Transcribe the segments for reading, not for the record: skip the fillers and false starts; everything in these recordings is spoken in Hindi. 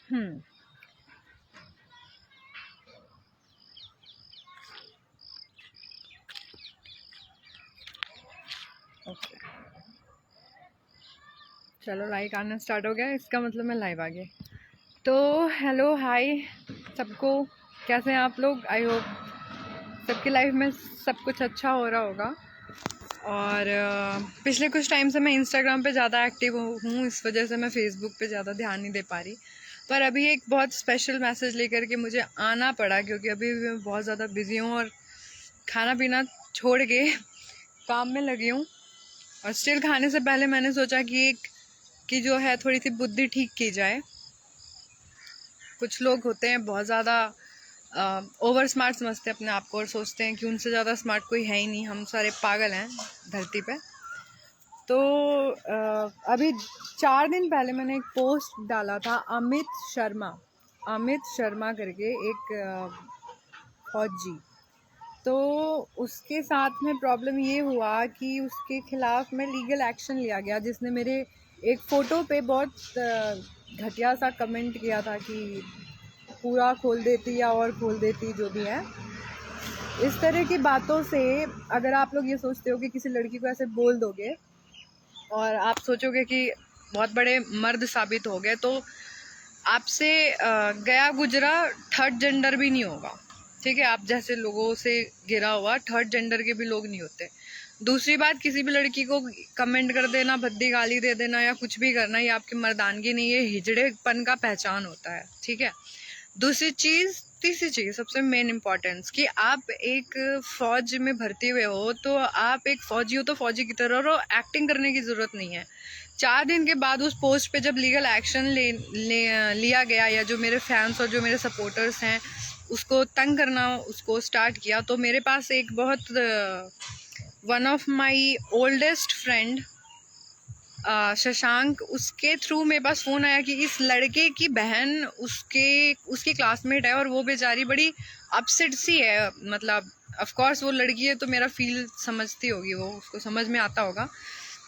हम्म ओके, चलो लाइक आना स्टार्ट हो गया, इसका मतलब मैं लाइव आ गई। तो हेलो हाय सबको, कैसे हैं आप लोग? आई होप सबकी लाइफ में सब कुछ अच्छा हो रहा होगा। और पिछले कुछ टाइम से मैं इंस्टाग्राम पे ज़्यादा एक्टिव हूँ, इस वजह से मैं फेसबुक पे ज़्यादा ध्यान नहीं दे पा रही। पर अभी एक बहुत स्पेशल मैसेज लेकर के मुझे आना पड़ा, क्योंकि अभी भी मैं बहुत ज़्यादा बिजी हूँ और खाना पीना छोड़ के काम में लगी हूँ। और स्टिल खाने से पहले मैंने सोचा कि जो है थोड़ी सी बुद्धि ठीक की जाए। कुछ लोग होते हैं बहुत ज़्यादा ओवर स्मार्ट समझते हैं अपने आप को और सोचते हैं कि उनसे ज़्यादा स्मार्ट कोई है ही नहीं, हम सारे पागल हैं धरती पे। तो अभी 4 दिन पहले मैंने एक पोस्ट डाला था, अमित शर्मा करके एक फौजी। तो उसके साथ में प्रॉब्लम ये हुआ कि उसके खिलाफ में लीगल एक्शन लिया गया, जिसने मेरे एक फ़ोटो पे बहुत घटिया सा कमेंट किया था कि पूरा खोल देती या और खोल देती, जो भी है। इस तरह की बातों से अगर आप लोग ये सोचते हो कि किसी लड़की को ऐसे बोल दोगे और आप सोचोगे कि बहुत बड़े मर्द साबित हो गए, तो आपसे गया गुजरा थर्ड जेंडर भी नहीं होगा। ठीक है, आप जैसे लोगों से घिरा हुआ थर्ड जेंडर के भी लोग नहीं होते। दूसरी बात, किसी भी लड़की को कमेंट कर देना, भद्दी गाली दे देना या कुछ भी करना, ये आपकी मर्दानगी नहीं है, हिजड़ेपन का पहचान होता है। ठीक है। तीसरी चीज सबसे मेन इम्पोर्टेंस, कि आप एक फौज में भर्ती हुए हो, तो आप एक फौजी हो तो फौजी की तरह रहो, एक्टिंग करने की जरूरत नहीं है। 4 दिन के बाद उस पोस्ट पे जब लीगल एक्शन लिया गया, या जो मेरे फैंस और जो मेरे सपोर्टर्स हैं उसको तंग करना उसको स्टार्ट किया, तो मेरे पास एक बहुत one of my oldest friend Shashank, उसके थ्रू मेरे पास फ़ोन आया कि इस लड़के की बहन उसकी क्लासमेट है और वो बेचारी बड़ी अपसेट सी है। मतलब ऑफ कोर्स वो लड़की है तो मेरा फील समझती होगी, वो उसको समझ में आता होगा।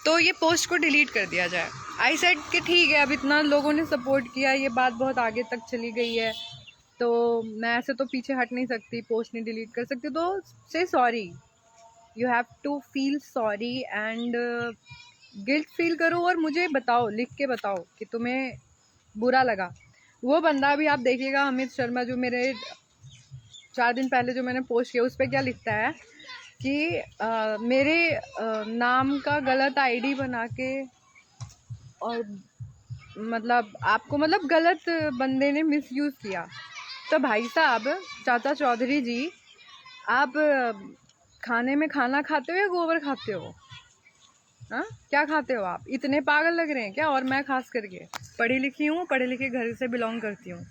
तो ये पोस्ट को डिलीट कर दिया जाए। आई सेड कि ठीक है, अब इतना लोगों ने सपोर्ट किया, ये बात बहुत आगे तक चली गई है, तो मैं ऐसे तो पीछे हट नहीं सकती, पोस्ट नहीं डिलीट कर सकती। तो say sorry, you have to feel sorry and guilt feel करो और मुझे बताओ, लिख के बताओ कि तुम्हें बुरा लगा। वो बंदा भी आप देखिएगा, अमित शर्मा, जो मेरे 4 दिन पहले जो मैंने पोस्ट किया, उस पर क्या लिखता है कि मेरे नाम का गलत आईडी बना के, और मतलब आपको मतलब गलत बंदे ने मिसयूज़ किया। तो भाई साहब, चाचा चौधरी जी, आप खाने में खाना खाते हो या गोबर खाते हो? हाँ, क्या खाते हो आप? इतने पागल लग रहे हैं क्या? और मैं खास करके पढ़ी लिखी हूँ, पढ़े लिखे घर से बिलोंग करती हूँ,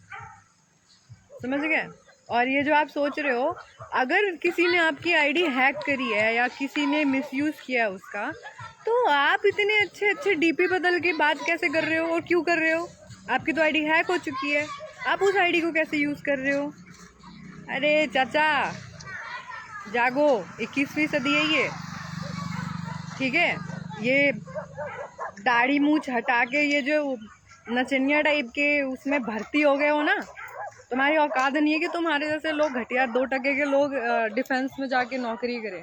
समझ गए? और ये जो आप सोच रहे हो, अगर किसी ने आपकी आईडी हैक करी है या किसी ने मिसयूज़ किया है उसका, तो आप इतने अच्छे अच्छे डीपी बदल के बात कैसे कर रहे हो और क्यों कर रहे हो? आपकी तो आईडी हैक हो चुकी है, आप उस आईडी को कैसे यूज़ कर रहे हो? अरे चाचा जागो, 21वीं सदी है ये। ठीक है, ये दाढ़ी मूछ हटा के ये जो नचनिया टाइप के उसमें भर्ती हो गए हो ना, तुम्हारी औकात नहीं है कि तुम्हारे जैसे लोग, घटिया 2 टके के लोग डिफेंस में जाके नौकरी करें।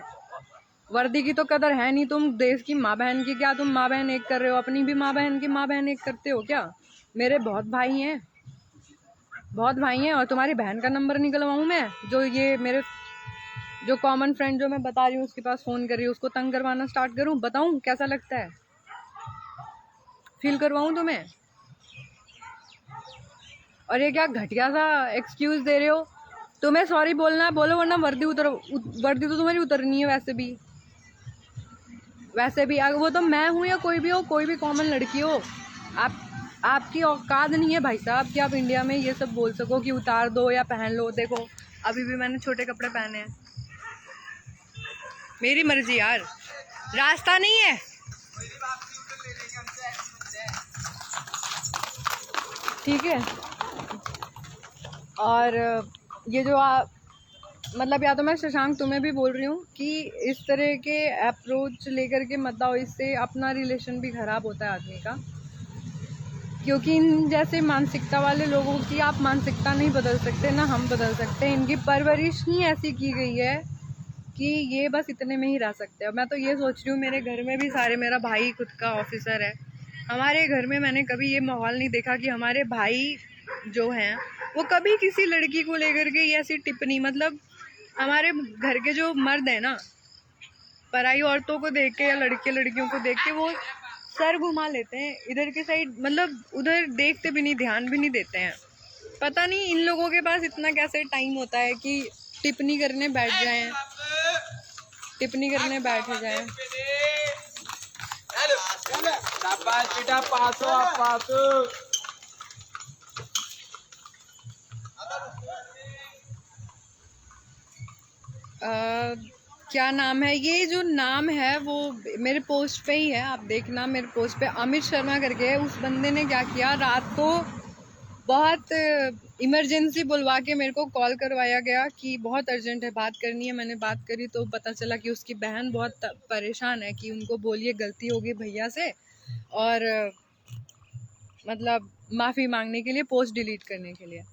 वर्दी की तो कदर है नहीं, तुम देश की माँ बहन की क्या तुम माँ बहन एक कर रहे हो? अपनी भी माँ बहन की माँ बहन एक करते हो क्या? मेरे बहुत भाई हैं, बहुत भाई हैं, और तुम्हारी बहन का नंबर निकलवाऊँ मैं? जो ये मेरे जो कॉमन फ्रेंड जो मैं बता रही हूँ उसके पास फ़ोन कर रही हूँ, उसको तंग करवाना स्टार्ट करूँ? बताऊँ कैसा लगता है? फील करवाऊँ तुम्हें? और ये क्या घटिया सा एक्सक्यूज़ दे रहे हो? तुम्हें सॉरी बोलना है बोलो, वरना वर्दी तो तुम्हारी उतरनी है वैसे भी अगर वो तो मैं हूँ या कोई भी हो, कोई भी कॉमन लड़की हो, आप आपकी औकात नहीं है भाई साहब कि आप इंडिया में ये सब बोल सको कि उतार दो या पहन लो। देखो अभी भी मैंने छोटे कपड़े पहने हैं, मेरी मर्जी यार, रास्ता नहीं है। ठीक है। और ये जो आप मतलब, या तो मैं शशांक तुम्हें भी बोल रही हूँ कि इस तरह के अप्रोच लेकर के मत आओ, इससे अपना रिलेशन भी खराब होता है आदमी का। क्योंकि इन जैसे मानसिकता वाले लोगों की आप मानसिकता नहीं बदल सकते, ना हम बदल सकते। इनकी परवरिश ही ऐसी की गई है कि ये बस इतने में ही रह सकते हैं। मैं तो ये सोच रही हूँ, मेरे घर में भी सारे, मेरा भाई खुद का ऑफिसर है, हमारे घर में मैंने कभी ये माहौल नहीं देखा कि हमारे भाई जो हैं वो कभी किसी लड़की को लेकर के ये ऐसी टिप्पणी, मतलब हमारे घर के जो मर्द है ना, पराई औरतों को देख के या लड़के लड़कियों को देख के वो सर घुमा लेते हैं इधर के साइड, मतलब उधर देखते भी नहीं, ध्यान भी नहीं देते हैं। पता नहीं इन लोगों के पास इतना कैसे टाइम होता है कि टिप्पणी करने बैठ जाएं, टिप्पणी करने बैठ जाएं। क्या नाम है, ये जो नाम है वो मेरे पोस्ट पे ही है, आप देखना मेरे पोस्ट पे अमित शर्मा करके है। उस बंदे ने क्या किया, रात को बहुत इमरजेंसी बुलवा के मेरे को कॉल करवाया गया कि बहुत अर्जेंट है, बात करनी है। मैंने बात करी तो पता चला कि उसकी बहन बहुत परेशान है कि उनको बोलिए गलती होगी भैया से, और मतलब माफ़ी मांगने के लिए, पोस्ट डिलीट करने के लिए।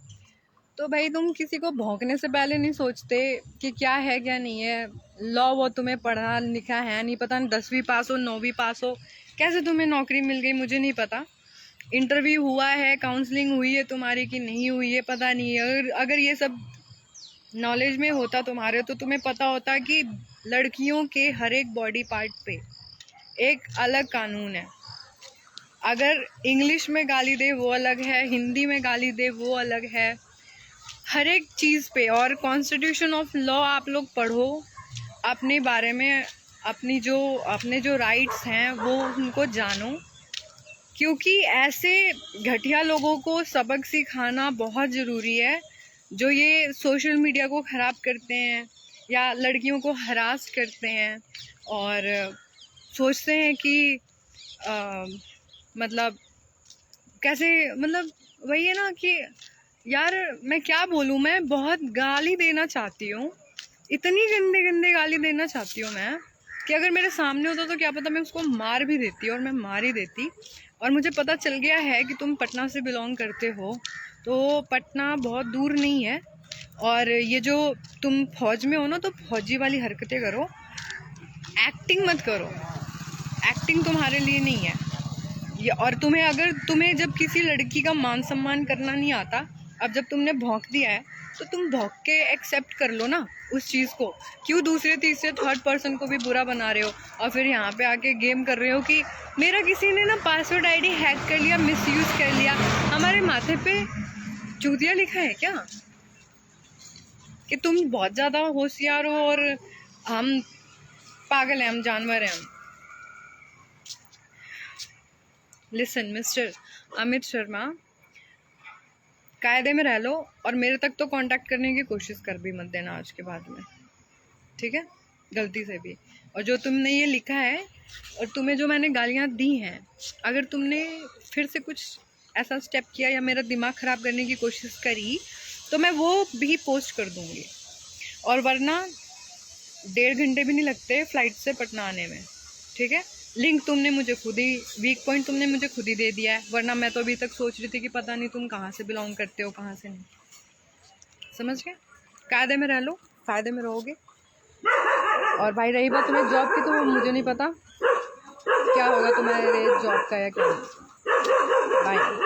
तो भाई तुम किसी को भौंकने से पहले नहीं सोचते कि क्या है क्या नहीं है। लॉ वो तुम्हें पढ़ा लिखा है नहीं, पता नहीं 10वीं पास हो 9वीं पास हो, कैसे तुम्हें नौकरी मिल गई मुझे नहीं पता। इंटरव्यू हुआ है, काउंसलिंग हुई है तुम्हारी कि नहीं हुई है पता नहीं है। अगर ये सब नॉलेज में होता तुम्हारे तो तुम्हें पता होता कि लड़कियों के हर एक बॉडी पार्ट पे एक अलग कानून है। अगर इंग्लिश में गाली दे वो अलग है, हिंदी में गाली दे वो अलग है, हर एक चीज़ पे। और कॉन्स्टिट्यूशन ऑफ लॉ आप लोग पढ़ो, अपने बारे में, अपने जो राइट्स हैं वो उनको जानो, क्योंकि ऐसे घटिया लोगों को सबक सिखाना बहुत ज़रूरी है जो ये सोशल मीडिया को ख़राब करते हैं या लड़कियों को हरास करते हैं और सोचते हैं कि मतलब कैसे, मतलब वही है ना कि यार मैं क्या बोलूँ, मैं बहुत गाली देना चाहती हूँ, इतनी गंदे गंदे गाली देना चाहती हूँ मैं कि अगर मेरे सामने होता तो क्या पता मैं उसको मार भी देती, और मैं मार ही देती। और मुझे पता चल गया है कि तुम पटना से बिलोंग करते हो, तो पटना बहुत दूर नहीं है। और ये जो तुम फौज में हो ना, तो फौजी वाली हरकतें करो, एक्टिंग मत करो, एक्टिंग तुम्हारे लिए नहीं है ये। और तुम्हें जब किसी लड़की का मान सम्मान करना नहीं आता, अब जब तुमने भौंक दिया है तो तुम भौंक के एक्सेप्ट कर लो ना उस चीज़ को। क्यों दूसरे तीसरे थर्ड पर्सन को भी बुरा बना रहे हो और फिर यहाँ पे आके गेम कर रहे हो कि मेरा किसी ने ना पासवर्ड आईडी हैक कर लिया, मिसयूज़ कर लिया। हमारे माथे पे चूतिया लिखा है क्या कि तुम बहुत ज़्यादा होशियार हो और हम पागल हैं, हम जानवर हैं हम। लिसन मिस्टर अमित शर्मा, कायदे में रह लो और मेरे तक तो कांटेक्ट करने की कोशिश कर भी मत देना आज के बाद में, ठीक है, गलती से भी। और जो तुमने ये लिखा है और तुम्हें जो मैंने गालियाँ दी हैं, अगर तुमने फिर से कुछ ऐसा स्टेप किया या मेरा दिमाग ख़राब करने की कोशिश करी तो मैं वो भी पोस्ट कर दूँगी। और वरना 1.5 घंटे भी नहीं लगते फ़्लाइट से पटना आने में, ठीक है। लिंक तुमने मुझे खुद ही, वीक पॉइंट तुमने मुझे खुद ही दे दिया है, वरना मैं तो अभी तक सोच रही थी कि पता नहीं तुम कहाँ से बिलोंग करते हो कहाँ से नहीं। समझ गए, कायदे में रह लो, फ़ायदे में रहोगे। और भाई रही बात तुम्हें जॉब की, तो मुझे नहीं पता क्या होगा तुम्हारे जॉब का या क्या। बाय।